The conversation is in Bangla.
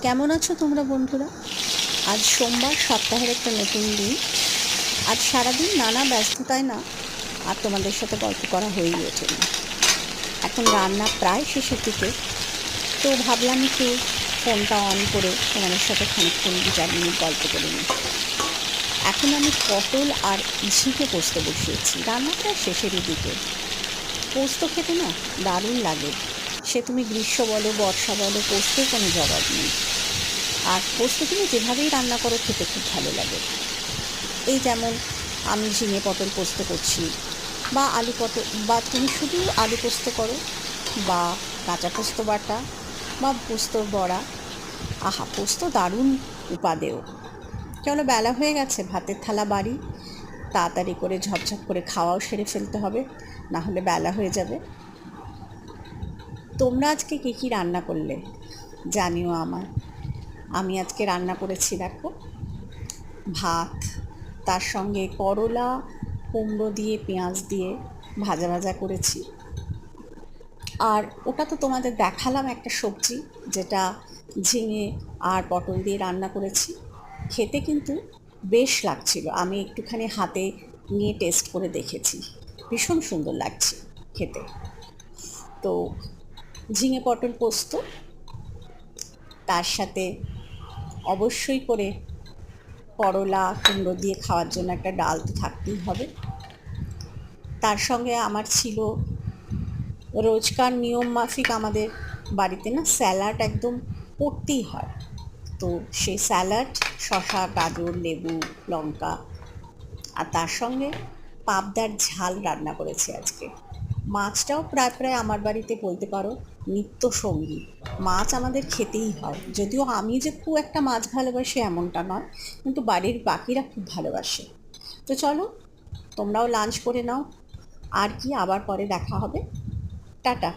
কেমন আছো তোমরা বন্ধুরা? আজ সোমবার, সপ্তাহের একটা নতুন দিন। আজ সারাদিন নানা ব্যস্ততায় না আর তোমাদের সাথে গল্প করা হয়েই ওঠেনি। এখন রান্না প্রায় শেষের দিকে, তো ভাবলাম একটু ফোনটা অন করে তোমাদের সাথে খানিকক্ষণ 2-4 মিনিট গল্প করে নিই। এখন আমি পটল আর ঝিঙে পোস্ত বসিয়েছি। রান্না প্রায় শেষেরই দিকে। পোস্ত খেতে না দারুণ লাগে। সে তুমি গ্রীষ্ম বলো, বর্ষা বলো, পোস্তের কোনো জবাব নেই। আর পোস্ত তুমি যেভাবেই রান্না করো খেতে খুব ভালো লাগে। এই যেমন আমি ঝিঙে পটল পোস্ত করছি, বা আলু পটল, বা তুমি শুধু আলু পোস্ত করো, বা কাঁচা পোস্ত বাটা, বা পোস্তর বড়া। আহা, পোস্ত দারুণ উপাদেয়। চলো, বেলা হয়ে গেছে, ভাতের থালা বাড়ি, তাড়াতাড়ি করে ঝপঝপ করে খাওয়াও সেরে ফেলতে হবে, না হলে বেলা হয়ে যাবে। তোমরা আজকে কী কী রান্না করলে জানিও আমায়। আমি আজকে রান্না করেছি দেখো, ভাত, তার সঙ্গে করলা কুমড়ো দিয়ে পেঁয়াজ দিয়ে ভাজা ভাজা করেছি। আর ওটা তো তোমাদের দেখালাম, একটা সবজি যেটা ঝিঙে আর পটল দিয়ে রান্না করেছি। খেতে কিন্তু বেশ লাগছিল। আমি একটুখানি হাতে নিয়ে টেস্ট করে দেখেছি, ভীষণ সুন্দর লাগছে খেতে। তো ঝিঙে পটল পোস্ত, তার সাথে অবশ্যই করে করলা কুমড়ো দিয়ে খাওয়ার জন্য একটা ডাল তো থাকতেই হবে। তার সঙ্গে আমার ছিল রোজকার নিয়ম মাফিক, আমাদের বাড়িতে না স্যালাড একদম করতেই হয়। তো সেই স্যালাড, শসা, গাজর, লেবু, লঙ্কা, আর তার সঙ্গে পাবদার ঝাল রান্না করেছি আজকে। মাছটাও প্রায় প্রায় আমার বাড়িতে বলতে পারো নিত্য সঙ্গী। মাছ আমাদের খেতেই হয়, যদিও আমি যে খুব একটা মাছ ভালোবাসি এমনটা নয়, কিন্তু বাড়ির বাকিরা খুব ভালোবাসে। তো চলো, তোমরাও লাঞ্চ করে নাও। আর কি, আবার পরে দেখা হবে। টাটা।